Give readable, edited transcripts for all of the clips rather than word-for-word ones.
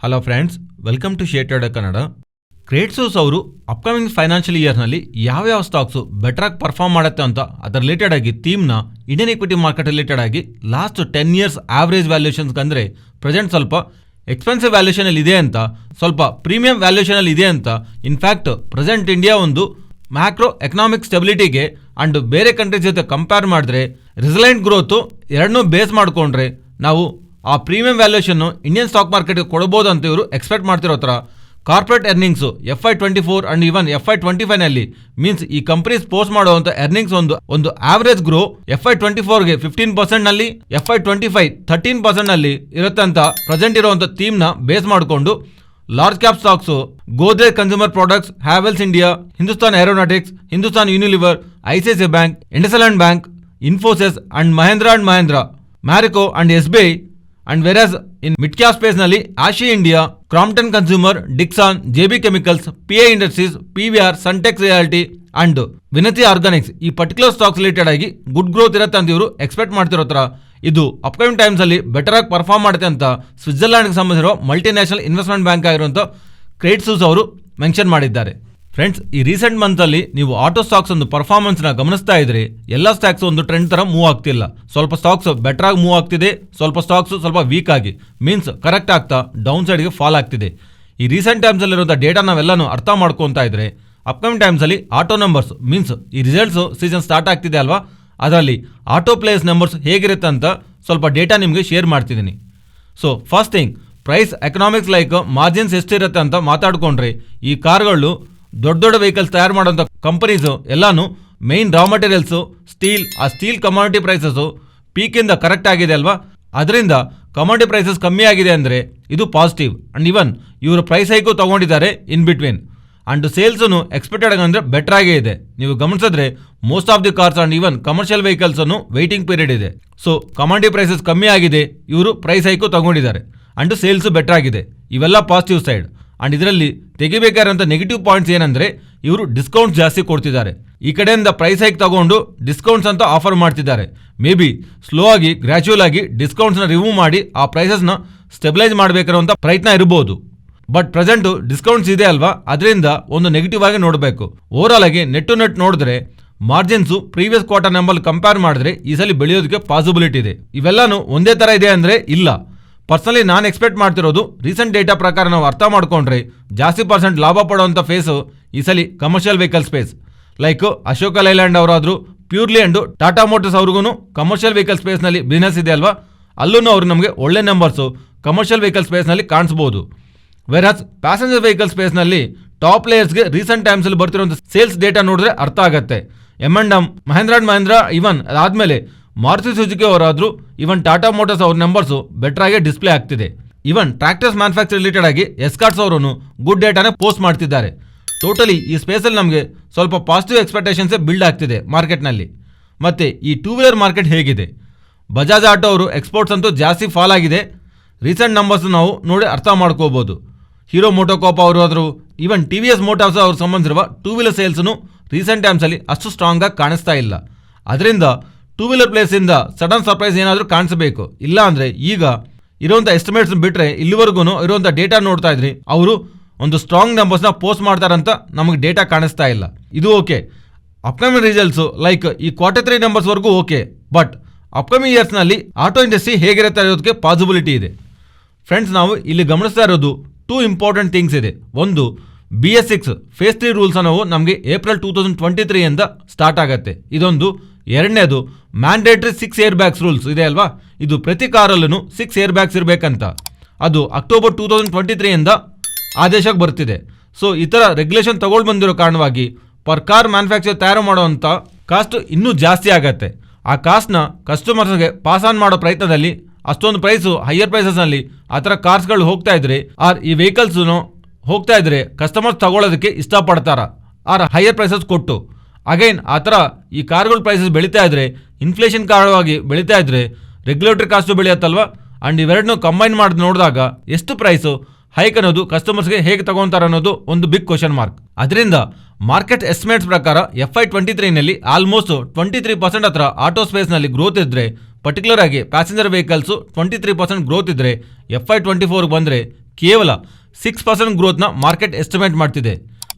Hello friends, welcome to share trader Kannada. Credit source ಅವರು upcoming financial ಇಯರ್ನಲ್ಲಿ ಯಾವ್ಯಾವ stocks ಬೆಟರಾಗಿ ಪರ್ಫಾರ್ಮ್ ಮಾಡುತ್ತೆ ಅಂತ ಅದರ ರಿಲೇಟೆಡ್ ಆಗಿ ಥೀಮ್ನ ಇಂಡಿಯನ್ ಇಕ್ವಿಟಿ ಮಾರ್ಕೆಟ್ ರಿಲೇಟೆಡ್ ಆಗಿ ಲಾಸ್ಟ್ 10 ಇಯರ್ಸ್ ಆವರೇಜ್ ವ್ಯಾಲ್ಯೂಷನ್ಸ್ ಅಂದರೆ ಪ್ರೆಸೆಂಟ್ ಸ್ವಲ್ಪ ಎಕ್ಸ್ಪೆನ್ಸಿವ್ ವ್ಯಾಲ್ಯೂಷನಲ್ಲಿ ಇದೆ ಅಂತ, ಸ್ವಲ್ಪ ಪ್ರೀಮಿಯಂ ವ್ಯಾಲ್ಯೂಷನಲ್ಲಿ ಇದೆ ಅಂತ. ಇನ್ಫ್ಯಾಕ್ಟ್ ಪ್ರೆಸೆಂಟ್ ಇಂಡಿಯಾ ಒಂದು ಮ್ಯಾಕ್ರೋ ಎಕನಾಮಿಕ್ ಸ್ಟೆಬಿಲಿಟಿಗೆ ಅಂಡ್ ಬೇರೆ ಕಂಟ್ರೀಸ್ ಜೊತೆ ಕಂಪೇರ್ ಮಾಡಿದ್ರೆ ರಿಸಲೆಂಟ್ ಗ್ರೋತು ಎರಡನ್ನೂ ಬೇಸ್ ಮಾಡಿಕೊಂಡ್ರೆ ನಾವು ಆ ಪ್ರೀಮಿಯಂ ವ್ಯಾಲ್ಯೂಷನ್ನು ಇಂಡಿಯನ್ ಸ್ಟಾಕ್ ಮಾರ್ಕೆಟ್ಗೆ ಕೊಡಬಹುದು ಅಂತ ಇವರು ಎಕ್ಸ್ಪೆಕ್ಟ್ ಮಾಡ್ತಿರೋ ಥರ corporate earnings FY24 and even FY25ನಲ್ಲಿ ಮೀನ್ಸ್ ಈ ಕಂಪನೀಸ್ ಪೋಸ್ಟ್ ಮಾಡುವಂಥ ಎರ್ನಿಂಗ್ಸ್ ಒಂದು ಆವರೇಜ್ ಗ್ರೋ FY24ಗೆ 15%ನಲ್ಲಿ, FY25 13%ನಲ್ಲಿ ಇರುತ್ತೆ ಅಂತ ಪ್ರೆಸೆಂಟ್ ಇರುವಂಥ ಥೀಮ್ನ ಬೇಸ್ ಮಾಡಿಕೊಂಡು large cap stocks Godrej Consumer Products, Havells India, Hindustan Aeronautics, Hindustan Unilever, ICICI bank, IndusInd bank, Infosys and Mahindra, Marico and SBI. And whereas in mid-cap space ನಲ್ಲಿ Asahi India, Crompton Consumer, Dixon, JB Chemicals, PI Industries, PVR, Sunteck Realty and Vinati Organics ಈ particular stocks related ಆಗಿ good growth ಇರುತ್ತೆ ಅಂತ ಇವರು expect ಮಾಡ್ತಿರೋ ಥರ ಇದು upcoming times ಅಲ್ಲಿ ಬೆಟರ್ ಆಗಿ ಪರ್ಫಾರ್ಮ್ ಮಾಡುತ್ತೆ ಅಂತ ಸ್ವಿಟ್ಜರ್ಲ್ಯಾಂಡ್ಗೆ ಸಂಬಂಧಿಸಿರೋ ಮಲ್ಟಿನ್ಯಾಷನಲ್ ಇನ್ವೆಸ್ಟ್ಮೆಂಟ್ ಬ್ಯಾಂಕ್ ಆಗಿರುವಂಥ ಕ್ರೆಡಿಟ್ ಸೋರ್ಸ್ ಅವರು ಮೆನ್ಷನ್ ಮಾಡಿದ್ದಾರೆ. ಫ್ರೆಂಡ್ಸ್, ಈ ರೀಸೆಂಟ್ ಮಂತಲ್ಲಿ ನೀವು ಆಟೋ ಸ್ಟಾಕ್ಸ್ ಒಂದು ಪರ್ಫಾರ್ಮೆನ್ಸ್ನ ಗಮನಿಸ್ತಾ ಇದ್ರಿ. ಎಲ್ಲ ಸ್ಟಾಕ್ಸ್ ಒಂದು ಟ್ರೆಂಡ್ ಥರ ಮೂವ್ ಆಗ್ತಿಲ್ಲ. ಸ್ವಲ್ಪ ಸ್ಟಾಕ್ಸ್ ಬೆಟರ್ ಆಗಿ ಮೂವ್ ಆಗ್ತಿದೆ, ಸ್ವಲ್ಪ ಸ್ಟಾಕ್ಸ್ ಸ್ವಲ್ಪ ವೀಕ್ ಆಗಿ ಮೀನ್ಸ್ ಕರೆಕ್ಟ್ ಆಗ್ತಾ ಡೌನ್ ಸೈಡ್ಗೆ ಫಾಲ್ ಆಗ್ತಿದೆ. ಈ ರೀಸೆಂಟ್ ಟೈಮ್ಸಲ್ಲಿರುವಂಥ ಡೇಟಾ ನಾವೆಲ್ಲನೂ ಅರ್ಥ ಮಾಡ್ಕೊತಾ ಇದ್ರೆ ಅಪ್ಕಮಿಂಗ್ ಟೈಮ್ಸಲ್ಲಿ ಆಟೋ ನಂಬರ್ಸ್ ಮೀನ್ಸ್ ಈ ರಿಸಲ್ಟ್ಸು ಸೀಸನ್ ಸ್ಟಾರ್ಟ್ ಆಗ್ತಿದೆ ಅಲ್ವಾ, ಅದರಲ್ಲಿ ಆಟೋ ಪ್ಲೇಸ್ ನಂಬರ್ಸ್ ಹೇಗಿರುತ್ತೆ ಅಂತ ಸ್ವಲ್ಪ ಡೇಟಾ ನಿಮಗೆ ಶೇರ್ ಮಾಡ್ತಿದ್ದೀನಿ. So first thing, price economics like margins ಎಷ್ಟಿರುತ್ತೆ ಅಂತ ಮಾತಾಡ್ಕೊಂಡ್ರೆ ಈ ಕಾರ್ಗಳು ದೊಡ್ಡ ವೆಹಿಕಲ್ಸ್ ತಯಾರು ಮಾಡೋಂಥ ಕಂಪನೀಸು ಎಲ್ಲಾನು main raw materials steel commodity prices ಪೀಕಿಂದ ಕರೆಕ್ಟ್ ಆಗಿದೆ ಅಲ್ವಾ, ಅದರಿಂದ ಕಮಾಡಿಟಿ ಪ್ರೈಸಸ್ ಕಮ್ಮಿ ಆಗಿದೆ ಅಂದರೆ ಇದು ಪಾಸಿಟಿವ್. ಆ್ಯಂಡ್ ಈವನ್ ಇವರು ಪ್ರೈಸ್ ಹೈಕು ತೊಗೊಂಡಿದ್ದಾರೆ ಇನ್ ಬಿಟ್ವೀನ್ ಆ್ಯಂಡ್ ಸೇಲ್ಸನ್ನು ಎಕ್ಸ್ಪೆಕ್ಟೆಡ್ ಅಂದರೆ ಬೆಟರ್ ಆಗೇ ಇದೆ. ನೀವು ಗಮನಿಸಿದ್ರೆ most of the cars and even commercial ವೆಹಿಕಲ್ಸನ್ನು ವೆಯ್ಟಿಂಗ್ ಪೀರಿಯಡ್ ಇದೆ. ಸೊ ಕಮಾಡಿಟಿ ಪ್ರೈಸಸ್ ಕಮ್ಮಿ ಆಗಿದೆ, ಇವರು ಪ್ರೈಸ್ ಹೈಕು ತೊಗೊಂಡಿದ್ದಾರೆ ಆ್ಯಂಡ್ ಸೇಲ್ಸು ಬೆಟರ್ ಆಗಿದೆ. ಇವೆಲ್ಲ ಪಾಸಿಟಿವ್ ಸೈಡ್. ಆ್ಯಂಡ್ ಇದರಲ್ಲಿ ತೆಗಿಬೇಕಾದಂಥ ನೆಗೆಟಿವ್ ಪಾಯಿಂಟ್ಸ್ ಏನಂದರೆ ಇವರು ಡಿಸ್ಕೌಂಟ್ಸ್ ಜಾಸ್ತಿ ಕೊಡ್ತಿದ್ದಾರೆ. ಈ ಕಡೆಯಿಂದ ಪ್ರೈಸ್ ಹೈಕ್ ತಗೊಂಡು ಡಿಸ್ಕೌಂಟ್ಸ್ ಅಂತ ಆಫರ್ ಮಾಡ್ತಿದ್ದಾರೆ. ಮೇ ಬಿ ಸ್ಲೋ ಆಗಿ ಗ್ರ್ಯಾಚುವಲ್ ಆಗಿ ಡಿಸ್ಕೌಂಟ್ಸ್ನ ರಿಮೂವ್ ಮಾಡಿ ಆ ಪ್ರೈಸಸ್ನ ಸ್ಟೆಬಿಲೈಸ್ ಮಾಡಬೇಕಿರುವಂಥ ಪ್ರಯತ್ನ ಇರ್ಬೋದು. ಬಟ್ ಪ್ರೆಸೆಂಟು ಡಿಸ್ಕೌಂಟ್ಸ್ ಇದೆ ಅಲ್ವಾ, ಅದರಿಂದ ಒಂದು ನೆಗೆಟಿವ್ ಆಗಿ ನೋಡಬೇಕು. ಓವರಾಲ್ ಆಗಿ ನೆಟ್ ಟು ನೆಟ್ ನೋಡಿದ್ರೆ ಮಾರ್ಜಿನ್ಸು ಪ್ರೀವಿಯಸ್ ಕ್ವಾರ್ಟರ್ ನಂಬರ್ ಕಂಪೇರ್ ಮಾಡಿದ್ರೆ ಈ ಸಲ ಬೆಳೆಯೋದಕ್ಕೆ ಪಾಸಿಬಿಲಿಟಿ ಇದೆ. ಇವೆಲ್ಲನೂ ಒಂದೇ ಥರ ಇದೆ ಅಂದರೆ ಇಲ್ಲ. ಪರ್ಸನಲಿ ನಾನು ಎಕ್ಸ್ಪೆಕ್ಟ್ ಮಾಡ್ತಿರೋದು ರೀಸೆಂಟ್ ಡೇಟಾ ಪ್ರಕಾರ ನಾವು ಅರ್ಥ ಮಾಡ್ಕೊಂಡ್ರೆ ಜಾಸ್ತಿ % ಲಾಭ ಪಡುವಂಥ ಫೇಸು ಈ ಸಲ commercial vehicle space like Ashok Leyland ಅವರಾದರೂ ಪ್ಯೂರ್ಲಿ ಅಂಡ್ ಟಾಟಾ ಮೋಟರ್ಸ್ ಅವ್ರಿಗೂ ಕಮರ್ಷಿಯಲ್ ವೆಹಿಕಲ್ ಸ್ಪೇಸ್ನಲ್ಲಿ ಬಿಸ್ನೆಸ್ ಇದೆ ಅಲ್ವಾ, ಅಲ್ಲೂ ಅವರು ನಮಗೆ ಒಳ್ಳೆ ನಂಬರ್ಸು ಕಮರ್ಷಿಯಲ್ ವೆಹಿಕಲ್ ಸ್ಪೇಸ್ನಲ್ಲಿ ಕಾಣಿಸ್ಬೋದು. ವೆರಾಸ್ ಪ್ಯಾಸೆಂಜರ್ ವೆಹಿಕಲ್ ಸ್ಪೇಸ್ನಲ್ಲಿ ಟಾಪ್ ಪ್ಲೇಯರ್ಸ್ಗೆ ರೀಸೆಂಟ್ ಟೈಮ್ಸಲ್ಲಿ ಬರ್ತಿರೋಂಥ ಸೇಲ್ಸ್ ಡೇಟಾ ನೋಡಿದ್ರೆ ಅರ್ಥ ಆಗುತ್ತೆ. M&M, ಮಹೇಂದ್ರ ಇವನ್ ಅದಾದಮೇಲೆ ಮಾರುತಿ ಸುಜುಕಿ ಅವರಾದರೂ ಇವನ್ ಟಾಟಾ ಮೋಟರ್ಸ್ ಅವ್ರ ನಂಬರ್ಸು ಬೆಟರ್ ಆಗಿ ಡಿಸ್ಪ್ಲೇ ಆಗ್ತಿದೆ. ಇವನ್ ಟ್ರ್ಯಾಕ್ಟರ್ಸ್ ಮ್ಯಾನುಫ್ಯಾಕ್ಚರ್ ರಿಲೇಟೆಡ್ ಆಗಿ ಎಸ್ಕಾರ್ಟ್ಸ್ ಅವರು ಗುಡ್ ಡೇಟಾನೇ ಪೋಸ್ಟ್ ಮಾಡ್ತಿದ್ದಾರೆ. ಟೋಟಲಿ ಈ ಸ್ಪೇಸಲ್ಲಿ ನಮಗೆ ಸ್ವಲ್ಪ ಪಾಸಿಟಿವ್ ಎಕ್ಸ್ಪೆಕ್ಟೇಷನ್ಸೇ ಬಿಲ್ಡ್ ಆಗ್ತಿದೆ ಮಾರ್ಕೆಟ್ನಲ್ಲಿ. ಮತ್ತು ಈ ಟೂ ವೀಲರ್ ಮಾರ್ಕೆಟ್ ಹೇಗಿದೆ, ಬಜಾಜ್ ಆಟೋ ಅವರು ಎಕ್ಸ್ಪೋರ್ಟ್ಸ್ ಅಂತೂ ಜಾಸ್ತಿ ಫಾಲ್ ಆಗಿದೆ. ರೀಸೆಂಟ್ ನಂಬರ್ಸ್ ನಾವು ನೋಡಿ ಅರ್ಥ ಮಾಡ್ಕೋಬೋದು. ಹೀರೋ ಮೋಟೋಕಾಪ್ ಅವರಾದರೂ ಈವನ್ TVS ಮೋಟಾರ್ಸ್ ಅವ್ರ ಸಂಬಂಧಿಸಿರುವ ಟೂ ವೀಲರ್ ಸೇಲ್ಸ್ನು ರೀಸೆಂಟ್ ಟೈಮ್ಸಲ್ಲಿ ಅಷ್ಟು ಸ್ಟ್ರಾಂಗ್ ಆಗಿ ಕಾಣಿಸ್ತಾ ಇಲ್ಲ. ಅದರಿಂದ ಟೂ ವೀಲರ್ ಪ್ಲೇಸಿಂದ ಸಡನ್ ಸರ್ಪ್ರೈಸ್ ಏನಾದರೂ ಕಾಣಿಸಬೇಕು. ಇಲ್ಲ ಅಂದರೆ ಈಗ ಇರುವಂಥ ಎಸ್ಟಿಮೇಟ್ಸ್ ಬಿಟ್ಟರೆ ಇಲ್ಲಿವರೆಗೂ ಇರುವಂಥ ಡೇಟಾ ನೋಡ್ತಾ ಇದ್ರಿ ಅವರು ಒಂದು ಸ್ಟ್ರಾಂಗ್ ನಂಬರ್ಸ್ನ ಪೋಸ್ಟ್ ಮಾಡ್ತಾರಂತ ನಮಗೆ ಡೇಟಾ ಕಾಣಿಸ್ತಾ ಇಲ್ಲ. ಇದು ಓಕೆ. ಅಪ್ಕಮಿಂಗ್ ರಿಸಲ್ಟ್ಸು ಲೈಕ್ ಈ Q3 ನಂಬರ್ಸ್ವರೆಗೂ ಓಕೆ. ಬಟ್ ಅಪ್ಕಮಿಂಗ್ ಇಯರ್ಸ್ನಲ್ಲಿ ಆಟೋ ಇಂಡಸ್ಟ್ರಿ ಹೇಗಿರುತ್ತೆ ಅನ್ನೋದಕ್ಕೆ ಪಾಸಿಬಿಲಿಟಿ ಇದೆ. ಫ್ರೆಂಡ್ಸ್, ನಾವು ಇಲ್ಲಿ ಗಮನಿಸ್ತಾ ಇರೋದು 2 ಇಂಪಾರ್ಟೆಂಟ್ ಥಿಂಗ್ಸ್ ಇದೆ. ಒಂದು BS6 ಫೇಸ್ 3 ರೂಲ್ಸ್ ಅನ್ನೋವು ನಮಗೆ ಏಪ್ರಿಲ್ 2023 ಇಂದ ಸ್ಟಾರ್ಟ್ ಆಗುತ್ತೆ. ಇದೊಂದು. ಎರಡನೇದು ಮ್ಯಾಂಡೇಟ್ರಿ 6 ಏರ್ ಬ್ಯಾಗ್ಸ್ ರೂಲ್ಸ್ ಇದೆ ಅಲ್ವಾ, ಇದು ಪ್ರತಿ ಕಾರಲ್ಲೂ 6 ಏರ್ ಬ್ಯಾಗ್ಸ್ ಇರಬೇಕಂತ. ಅದು ಅಕ್ಟೋಬರ್ 2023 ಇಂದ ಆದೇಶಕ್ಕೆ ಬರ್ತಿದೆ. ಸೊ ಈ ಥರ ರೆಗ್ಯುಲೇಷನ್ ತಗೊಂಡು ಬಂದಿರೋ ಕಾರಣವಾಗಿ ಪರ್ ಕಾರ್ ಮ್ಯಾನುಫ್ಯಾಕ್ಚರ್ ತಯಾರು ಮಾಡೋವಂಥ ಕಾಸ್ಟ್ ಇನ್ನೂ ಜಾಸ್ತಿ ಆಗತ್ತೆ. ಆ ಕಾಸ್ಟ್ನ ಕಸ್ಟಮರ್ಸ್ಗೆ ಪಾಸ್ ಆನ್ ಮಾಡೋ ಪ್ರಯತ್ನದಲ್ಲಿ ಅಷ್ಟೊಂದು ಪ್ರೈಸು ಹೈಯರ್ ಪ್ರೈಸಸ್ನಲ್ಲಿ ಆ ಥರ ಕಾರ್ಸ್ಗಳು ಹೋಗ್ತಾ ಇದ್ರೆ ಈ ವೆಹಿಕಲ್ಸು ಹೋಗ್ತಾ ಇದ್ರೆ ಕಸ್ಟಮರ್ಸ್ ತಗೊಳ್ಳೋದಕ್ಕೆ ಇಷ್ಟಪಡ್ತಾರ ಹೈಯರ್ ಪ್ರೈಸಸ್ ಕೊಟ್ಟು. ಅಗೈನ್ ಆ ಥರ ಈ ಕಾರ್ಗಳ ಪ್ರೈಸಸ್ ಬೆಳೀತಾ ಇದ್ರೆ ಇನ್ಫ್ಲೇಷನ್ ಕಾರಣವಾಗಿ ಬೆಳೀತಾ ಇದ್ರೆ ರೆಗ್ಯುಲೇಟರಿ ಕಾಸ್ಟು ಬೆಳೆಯುತ್ತಲ್ವಾ. ಆ್ಯಂಡ್ ಇವೆರಡನ್ನೂ ಕಂಬೈನ್ ಮಾಡಿ ನೋಡಿದಾಗ ಎಷ್ಟು ಪ್ರೈಸು ಹೈಕ್ ಅನ್ನೋದು ಕಸ್ಟಮರ್ಸ್ಗೆ ಹೇಗೆ ತಗೊತಾರೆ ಅನ್ನೋದು ಒಂದು ಬಿಗ್ ಕ್ವಶನ್ ಮಾರ್ಕ್. ಅದರಿಂದ ಮಾರ್ಕೆಟ್ ಎಸ್ಟಿಮೇಟ್ಸ್ ಪ್ರಕಾರ FY23ನಲ್ಲಿ ಆಲ್ಮೋಸ್ಟ್ 23% ಹತ್ರ ಆಟೋ ಸ್ಪೇಸ್ನಲ್ಲಿ ಗ್ರೋತ್ ಇದ್ದರೆ, ಪರ್ಟಿಕ್ಯುಲರ್ ಆಗಿ ಪ್ಯಾಸೆಂಜರ್ ವೆಹಿಕಲ್ಸು 23% ಗ್ರೋತ್ ಇದ್ದರೆ, FY24 ಬಂದರೆ ಕೇವಲ 6% ಗ್ರೋತ್ನ ಮಾರ್ಕೆಟ್ ಎಸ್ಟಿಮೇಟ್ ಮಾಡ್ತಿದೆ.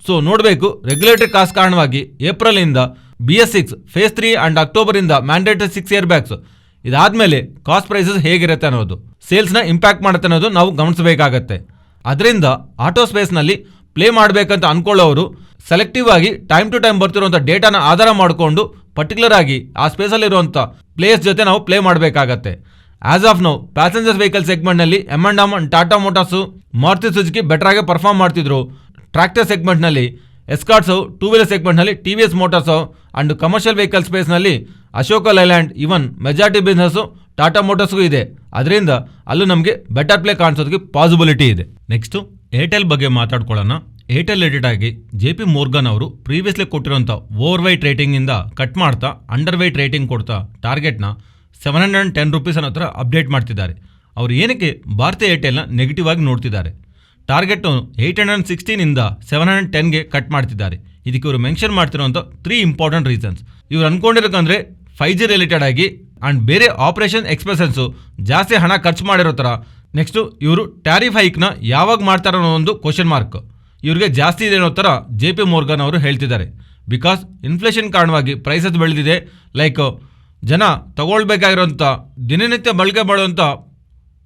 ಸೊ ನೋಡಬೇಕು ರೆಗ್ಯುಲೇಟರಿ ಕಾಸ್ಟ್ ಕಾರಣವಾಗಿ ಏಪ್ರಿಲಿಂದ BS6 ಫೇಸ್ 3 ಅಂಡ್ ಅಕ್ಟೋಬರಿಂದ ಮ್ಯಾಂಡೇಟರಿ 6 ಇಯರ್ ಬ್ಯಾಕ್ಸ್ ಇದಾದ್ಮೇಲೆ ಕಾಸ್ಟ್ ಪ್ರೈಸಸ್ ಹೇಗಿರುತ್ತೆ ಅನ್ನೋದು ಸೇಲ್ಸ್ನ ಇಂಪ್ಯಾಕ್ಟ್ ಮಾಡುತ್ತೆ ಅನ್ನೋದು ನಾವು ಗಮನಿಸಬೇಕಾಗತ್ತೆ. ಅದರಿಂದ ಆಟೋ ಸ್ಪೇಸ್ನಲ್ಲಿ ಪ್ಲೇ ಮಾಡಬೇಕಂತ ಅನ್ಕೊಳ್ಳೋರು ಸೆಲೆಕ್ಟಿವ್ ಆಗಿ ಟೈಮ್ ಟು ಟೈಮ್ ಬರ್ತಿರುವಂಥ ಡೇಟಾನ ಆಧಾರ ಮಾಡಿಕೊಂಡು ಪರ್ಟಿಕ್ಯುಲರ್ ಆಗಿ ಆ ಸ್ಪೇಸಲ್ಲಿರುವಂಥ ಪ್ಲೇಯರ್ಸ್ ಜೊತೆ ನಾವು ಪ್ಲೇ ಮಾಡಬೇಕಾಗತ್ತೆ. As of now passenger vehicle ಸೆಗ್ಮೆಂಟ್ನಲ್ಲಿ M&M and Tata Motors Maruti Suzuki better ಆಗಿ ಪರ್ಫಾರ್ಮ್ ಮಾಡ್ತಿದ್ರು. ಟ್ರ್ಯಾಕ್ಟರ್ ಸೆಗ್ಮೆಂಟ್ನಲ್ಲಿ ಎಸ್ಕಾರ್ಟ್ಸು, ಟೂ ವೀಲರ್ ಸೆಗ್ಮೆಂಟ್ನಲ್ಲಿ TVS Motors and commercial vehicle ಸ್ಪೇಸ್ನಲ್ಲಿ Ashok Leyland, even majority business Tata ಮೋಟಾರ್ಸ್ಗೂ ಇದೆ. ಅದರಿಂದ ಅಲ್ಲೂ ನಮಗೆ ಬೆಟರ್ ಪ್ಲೇ ಕಾಣಿಸೋದಕ್ಕೆ ಪಾಸಿಬಿಲಿಟಿ ಇದೆ. ನೆಕ್ಸ್ಟು ಏರ್ಟೆಲ್ ಬಗ್ಗೆ ಮಾತಾಡ್ಕೊಳ್ಳೋಣ. ಏರ್ಟೆಲ್ ರಿಲೇಟೆಡ್ ಆಗಿ JP Morgan ಅವರು ಪ್ರೀವಿಯಸ್ಲಿ ಕೊಟ್ಟಿರೋಂಥ ಓವರ್ ವೈಟ್ ರೇಟಿಂಗಿಂದ ಕಟ್ ಮಾಡ್ತಾ ಅಂಡರ್ ವೈಟ್ ರೇಟಿಂಗ್ ಕೊಡ್ತಾ ಟಾರ್ಗೆಟ್ನ 710 ರುಪೀಸ್ ಅನ್ನೋ ಹತ್ರ ಅಪ್ಡೇಟ್ ಮಾಡ್ತಿದ್ದಾರೆ. ಅವರು ಏನಕ್ಕೆ ಭಾರತೀಯ ಏರ್ಟೆಲ್ನ ನೆಗೆಟಿವ್ ಆಗಿ ನೋಡ್ತಿದ್ದಾರೆ. ಟಾರ್ಗೆಟ್ 816ಇಂದ 710ಗೆ ಕಟ್ ಮಾಡ್ತಿದ್ದಾರೆ. ಇದಕ್ಕೆ ಇವರು ಮೆನ್ಷನ್ ಮಾಡ್ತಿರೋಂಥ 3 ಇಂಪಾರ್ಟೆಂಟ್ ರೀಸನ್ಸ್. ಇವ್ರು ಅನ್ಕೊಂಡಿರೋಕಂದ್ರೆ 5G ರಿಲೇಟೆಡ್ ಆಗಿ ಆ್ಯಂಡ್ ಬೇರೆ ಆಪರೇಷನ್ ಎಕ್ಸ್ಪೆನ್ಸನ್ಸು ಜಾಸ್ತಿ ಹಣ ಖರ್ಚು ಮಾಡಿರೋ ಥರ. ನೆಕ್ಸ್ಟು ಇವರು ಟ್ಯಾರಿಫ್ ಹೈಕ್ನ ಯಾವಾಗ ಮಾಡ್ತಾರೋ ಅನ್ನೋ ಒಂದು ಕ್ವಶನ್ ಮಾರ್ಕ್ ಇವ್ರಿಗೆ ಜಾಸ್ತಿ ಇದೆ ಅನ್ನೋ ಥರ JP Morgan ಅವರು ಹೇಳ್ತಿದ್ದಾರೆ. ಬಿಕಾಸ್ ಇನ್ಫ್ಲೇಷನ್ ಕಾರಣವಾಗಿ ಪ್ರೈಸಸ್ ಬೆಳೆದಿದೆ. ಲೈಕ್ ಜನ ತಗೊಳ್ಬೇಕಾಗಿರೋಂಥ ದಿನನಿತ್ಯ ಬಳಕೆ ಮಾಡುವಂಥ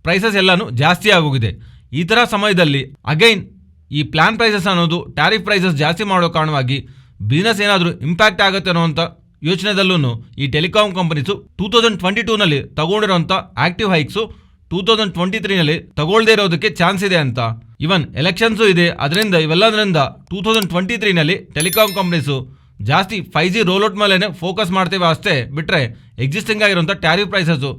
ಪ್ರೈಸಸ್ ಎಲ್ಲನೂ ಜಾಸ್ತಿ ಆಗೋಗಿದೆ. ಈ ಥರ ಸಮಯದಲ್ಲಿ ಅಗೈನ್ ಈ ಪ್ಲಾನ್ ಪ್ರೈಸಸ್ ಅನ್ನೋದು ಟ್ಯಾರಿಫ್ ಪ್ರೈಸಸ್ ಜಾಸ್ತಿ ಮಾಡೋ ಕಾರಣವಾಗಿ ಬಿಸ್ನೆಸ್ ಏನಾದರೂ ಇಂಪ್ಯಾಕ್ಟ್ ಆಗುತ್ತೆ ಅನ್ನೋವಂಥ ಯೋಚನೆದಲ್ಲೂ ಈ ಟೆಲಿಕಾಂ ಕಂಪನೀಸು 2022ನಲ್ಲಿ ತಗೊಂಡಿರೋಂಥ ಆಕ್ಟಿವ್ ಹೈಕ್ಸು 2023ನಲ್ಲಿ ತಗೊಳ್ಳದೇ ಇರೋದಕ್ಕೆ ಚಾನ್ಸ್ ಇದೆ ಅಂತ. ಇವನ್ ಎಲೆಕ್ಷನ್ಸು ಇದೆ. ಅದರಿಂದ ಇವೆಲ್ಲದರಿಂದ 2023ನಲ್ಲಿ ಟೆಲಿಕಾಂ ಕಂಪನೀಸು ಜಾಸ್ತಿ 5G ರೋಲ್ಔಟ್ ಮೇಲೇ ಫೋಕಸ್ ಮಾಡ್ತೇವೆ ಅಷ್ಟೇ ಬಿಟ್ಟರೆ ಎಕ್ಸಿಸ್ಟಿಂಗ್ ಆಗಿರೋಂಥ ಟ್ಯಾರಿಫ್ ಪ್ರೈಸಸ್ಸು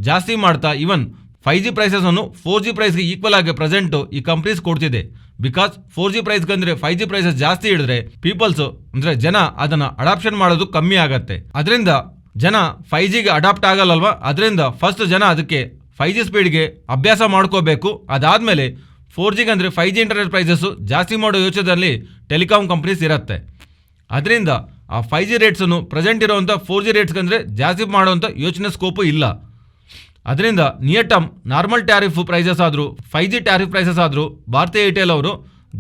ಜಾಸ್ತಿ ಮಾಡ್ತಾ ಇವನ್ 5G ಪ್ರೈಸಸನ್ನು 4G ಪ್ರೈಸ್ಗೆ ಈಕ್ವಲ್ ಆಗಿ ಪ್ರೆಸೆಂಟು ಈ ಕಂಪ್ನೀಸ್ ಕೊಡ್ತಿದೆ. ಬಿಕಾಸ್ 4G ಪ್ರೈಸ್ಗಂದ್ರೆ 5G ಪ್ರೈಸಸ್ ಜಾಸ್ತಿ ಹಿಡಿದ್ರೆ ಪೀಪಲ್ಸು ಅಂದರೆ ಜನ ಅದನ್ನು ಅಡಾಪ್ಷನ್ ಮಾಡೋದು ಕಮ್ಮಿ ಆಗತ್ತೆ. ಅದರಿಂದ ಜನ 5Gಗೆ ಅಡಾಪ್ಟ್ ಆಗಲ್ಲಲ್ವಾ. ಅದರಿಂದ ಫಸ್ಟ್ ಜನ ಅದಕ್ಕೆ 5G ಸ್ಪೀಡ್ಗೆ ಅಭ್ಯಾಸ ಮಾಡ್ಕೋಬೇಕು. ಅದಾದಮೇಲೆ 4Gಗೆ ಅಂದರೆ 5G ಇಂಟರ್ನೆಟ್ ಪ್ರೈಸಸ್ಸು ಜಾಸ್ತಿ ಮಾಡೋ ಯೋಚನೆಯಲ್ಲಿ ಟೆಲಿಕಾಂ ಕಂಪ್ನೀಸ್ ಇರುತ್ತೆ. ಅದರಿಂದ ಆ 5G ರೇಟ್ಸನ್ನು ಪ್ರೆಸೆಂಟ್ ಇರೋವಂಥ 4G ರೇಟ್ಸ್ಗಂದರೆ ಜಾಸ್ತಿ ಮಾಡೋವಂಥ ಯೋಚನೆ ಸ್ಕೋಪು ಇಲ್ಲ. ಅದರಿಂದ near term normal tariff prices ಆದರೂ 5G ಟ್ಯಾರಿಫ್ ಪ್ರೈಸಸ್ ಆದರೂ ಭಾರತೀಯ ಏರ್ಟೆಲ್ ಅವರು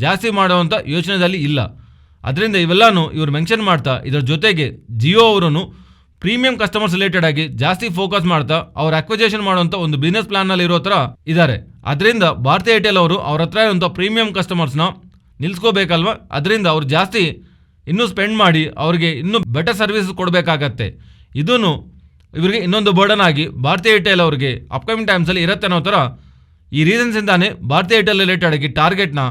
ಜಾಸ್ತಿ ಮಾಡುವಂಥ ಯೋಚನೆಯಲ್ಲಿ ಇಲ್ಲ. ಅದರಿಂದ ಇವೆಲ್ಲನೂ ಇವರು ಮೆನ್ಷನ್ ಮಾಡ್ತಾ ಇದರ ಜೊತೆಗೆ ಜಿಯೋ ಅವರು ಪ್ರೀಮಿಯಂ ಕಸ್ಟಮರ್ಸ್ ರಿಲೇಟೆಡ್ ಆಗಿ ಜಾಸ್ತಿ ಫೋಕಸ್ ಮಾಡ್ತಾ ಅವ್ರ ಅಕ್ವಿಜೇಷನ್ ಮಾಡುವಂಥ ಒಂದು ಬಿಸ್ನೆಸ್ ಪ್ಲಾನ್ನಲ್ಲಿ ಇರೋ ಥರ ಇದ್ದಾರೆ. ಅದರಿಂದ ಭಾರತೀಯ ಏರ್ಟೆಲ್ ಅವರು ಅವ್ರ ಹತ್ರ ಇರುವಂಥ ಪ್ರೀಮಿಯಂ ಕಸ್ಟಮರ್ಸ್ನ ನಿಲ್ಲಿಸ್ಕೋಬೇಕಲ್ವ. ಅದರಿಂದ ಅವ್ರು ಜಾಸ್ತಿ ಇನ್ನೂ ಸ್ಪೆಂಡ್ ಮಾಡಿ ಅವ್ರಿಗೆ ಇನ್ನೂ ಬೆಟರ್ ಸರ್ವಿಸ್ ಕೊಡಬೇಕಾಗತ್ತೆ. ಇದೂ ಇವರಿಗೆ ಇನ್ನೊಂದು ಬರ್ಡನ್ ಆಗಿ ಭಾರತೀಯ ಏರ್ಟೆಲ್ ಅವರಿಗೆ ಅಪ್ಕಮಿಂಗ್ ಟೈಮ್ಸಲ್ಲಿ ಇರುತ್ತೆ ಅನ್ನೋ ಥರ ಈ ರೀಸನ್ಸಿಂದಾನೇ ಭಾರತೀಯ ಏರ್ಟೆಲ್ ರಿಲೇಟೆಡ್ ಆಗಿ ಟಾರ್ಗೆಟ್ನ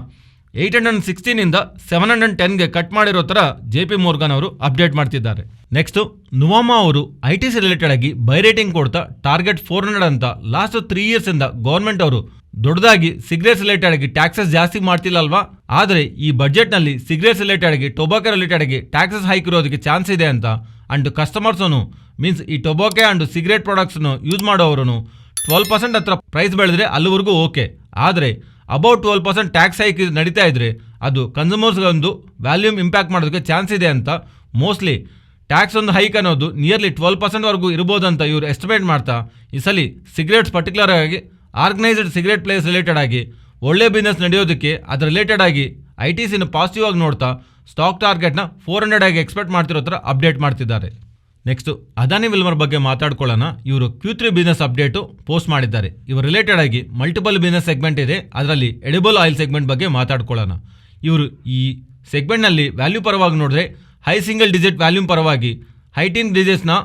816ಇಂದ 710ಗೆ ಕಟ್ ಮಾಡಿರೋ ಥರ JP Morgan ಅವರು ಅಪ್ಡೇಟ್ ಮಾಡ್ತಿದ್ದಾರೆ. ನೆಕ್ಸ್ಟು ನುವಾಮಾ ಅವರು ITC ರಿಲೇಟೆಡ್ ಆಗಿ ಬೈ ರೇಟಿಂಗ್ ಕೊಡ್ತಾ ಟಾರ್ಗೆಟ್ 400 ಅಂತ ಲಾಸ್ಟ್ 3 ಇಯರ್ಸಿಂದ ಗೌರ್ಮೆಂಟ್ ಅವರು ದೊಡ್ಡದಾಗಿ ಸಿಗರೇಟ್ಸ್ ರಿಲೇಟೆಡ್ ಆಗಿ ಟ್ಯಾಕ್ಸಸ್ ಜಾಸ್ತಿ ಮಾಡ್ತಿಲ್ಲ ಅಲ್ವಾ. ಆದರೆ ಈ ಬಜೆಟ್ನಲ್ಲಿ ಸಿಗರೇಟ್ಸ್ ರಿಲೇಟೆಡ್ ಆಗಿ ಟೊಬಾಕೋ ರಿಲೇಟೆಡ್ ಆಗಿ ಟ್ಯಾಕ್ಸಸ್ ಹೈಕ್ ಇರೋದಕ್ಕೆ ಚಾನ್ಸ್ ಇದೆ ಅಂತ. ಅಂಡ್ ಕಸ್ಟಮರ್ಸನು ಮೀನ್ಸ್ ಈ ಟೊಬಾಕೋ ಆ್ಯಂಡ್ ಸಿಗರೇಟ್ ಪ್ರಾಡಕ್ಟ್ಸ್ನು ಯೂಸ್ ಮಾಡೋರು 12% ಹತ್ರ ಪ್ರೈಸ್ ಬೆಳೆದ್ರೆ ಅಲ್ಲಿವರೆಗೂ ಓಕೆ. ಆದರೆ ಅಬೌಟ್ 12% ಟ್ಯಾಕ್ಸ್ ಹೈಕ್ ನಡೀತಾ ಇದ್ರೆ ಅದು ಕನ್ಸ್ಯೂಮರ್ಸ್ಗೆ ಒಂದು ವ್ಯಾಲ್ಯೂಮ್ ಇಂಪ್ಯಾಕ್ಟ್ ಮಾಡೋದಕ್ಕೆ ಚಾನ್ಸ್ ಇದೆ ಅಂತ. ಮೋಸ್ಟ್ಲಿ ಟ್ಯಾಕ್ಸ್ ಒಂದು ಹೈಕ್ ಅನ್ನೋದು ನಿಯರ್ಲಿ 12%ವರೆಗೂ ಇರ್ಬೋದಂತ ಇವರು ಎಸ್ಟಿಮೇಟ್ ಮಾಡ್ತಾ ಈ ಸಲ ಸಿಗರೇಟ್ಸ್ ಪರ್ಟಿಕ್ಯುಲರ್ ಆಗಿ ಆರ್ಗನೈಸ್ಡ್ ಸಿಗರೇಟ್ ಪ್ಲೇಸ್ ರಿಲೇಟೆಡ್ ಆಗಿ ಒಳ್ಳೆ ಬಿಸ್ನೆಸ್ ನಡೆಯೋದಕ್ಕೆ ಅದ್ರ ರಿಲೇಟೆಡ್ ಆಗಿ ITCನ ಪಾಸಿಟಿವ್ ಆಗಿ ನೋಡ್ತಾ ಸ್ಟಾಕ್ ಟಾರ್ಗೆಟ್ನ 400 ಆಗಿ ಎಕ್ಸ್ಪೆಕ್ಟ್ ಮಾಡ್ತಿರೋ ಥರ ಅಪ್ಡೇಟ್ ಮಾಡ್ತಿದ್ದಾರೆ. ನೆಕ್ಸ್ಟು ಅದಾನಿ ವಿಲ್ಮರ್ ಬಗ್ಗೆ ಮಾತಾಡ್ಕೊಳ್ಳೋಣ. ಇವರು Q3 ಬಿಸ್ನೆಸ್ ಅಪ್ಡೇಟು ಪೋಸ್ಟ್ ಮಾಡಿದ್ದಾರೆ. ಇವರು ರಿಲೇಟೆಡ್ ಆಗಿ ಮಲ್ಟಿಪಲ್ ಬಿಸ್ನೆಸ್ ಸೆಗ್ಮೆಂಟ್ ಇದೆ. ಅದರಲ್ಲಿ ಎಡಿಬಲ್ ಆಯಿಲ್ ಸೆಗ್ಮೆಂಟ್ ಬಗ್ಗೆ ಮಾತಾಡ್ಕೊಳ್ಳೋಣ. ಇವರು ಈ ಸೆಗ್ಮೆಂಟ್ನಲ್ಲಿ ವ್ಯಾಲ್ಯೂ ಪರವಾಗಿ ನೋಡಿದ್ರೆ ಹೈ ಸಿಂಗಲ್ ಡಿಜಿಟ್ ವ್ಯಾಲ್ಯೂಮ್ ಪರವಾಗಿ ಹೈ ಟೀನ್ ಡಿಜಿಟ್ಸ್ನ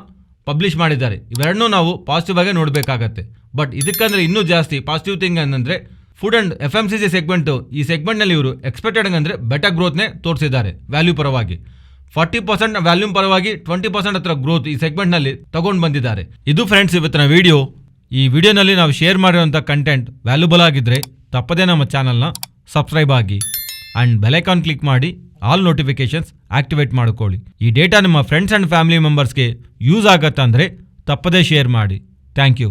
ಪಬ್ಲಿಷ್ ಮಾಡಿದ್ದಾರೆ. ಇವೆರಡನ್ನೂ ನಾವು ಪಾಸಿಟಿವ್ ಆಗಿ ನೋಡಬೇಕಾಗತ್ತೆ. ಬಟ್ ಇದಕ್ಕಂದರೆ ಇನ್ನೂ ಜಾಸ್ತಿ ಪಾಸಿಟಿವ್ ಥಿಂಗ್ ಏನಂದರೆ ಫುಡ್ ಆ್ಯಂಡ್ FMCG ಸೆಗ್ಮೆಂಟು. ಈ ಸೆಗ್ಮೆಂಟ್ನಲ್ಲಿ ಇವರು ಎಕ್ಸ್ಪೆಕ್ಟೆಡ್ ಅಂದರೆ ಬೆಟರ್ ಗ್ರೋತ್ನೇ ತೋರಿಸಿದ್ದಾರೆ ವ್ಯಾಲ್ಯೂ ಪರವಾಗಿ. 40% ವ್ಯಾಲ್ಯೂಮ್ ಪರವಾಗಿ 20% ಹತ್ರ ಗ್ರೋತ್ ಈ ಸೆಗ್ಮೆಂಟ್ನಲ್ಲಿ ತಗೊಂಡು ಬಂದಿದ್ದಾರೆ. ಇದು ಫ್ರೆಂಡ್ಸ್ ಇವತ್ತಿನ ವಿಡಿಯೋ. ಈ ವಿಡಿಯೋನಲ್ಲಿ ನಾವು ಶೇರ್ ಮಾಡಿರೋಂಥ ಕಂಟೆಂಟ್ ವ್ಯಾಲ್ಯೂಬಲ್ ಆಗಿದ್ದರೆ ತಪ್ಪದೇ ನಮ್ಮ ಚಾನಲ್ನ ಸಬ್ಸ್ಕ್ರೈಬ್ ಆಗಿ ಆ್ಯಂಡ್ ಬೆಲೈಕಾನ್ ಕ್ಲಿಕ್ ಮಾಡಿ ಆಲ್ ನೋಟಿಫಿಕೇಶನ್ಸ್ ಆಕ್ಟಿವೇಟ್ ಮಾಡ್ಕೊಳ್ಳಿ. ಈ ಡೇಟಾ ನಿಮ್ಮ ಫ್ರೆಂಡ್ಸ್ ಆ್ಯಂಡ್ ಫ್ಯಾಮಿಲಿ ಮೆಂಬರ್ಸ್ಗೆ ಯೂಸ್ ಆಗತ್ತಂದರೆ ತಪ್ಪದೇ ಶೇರ್ ಮಾಡಿ. Thank you.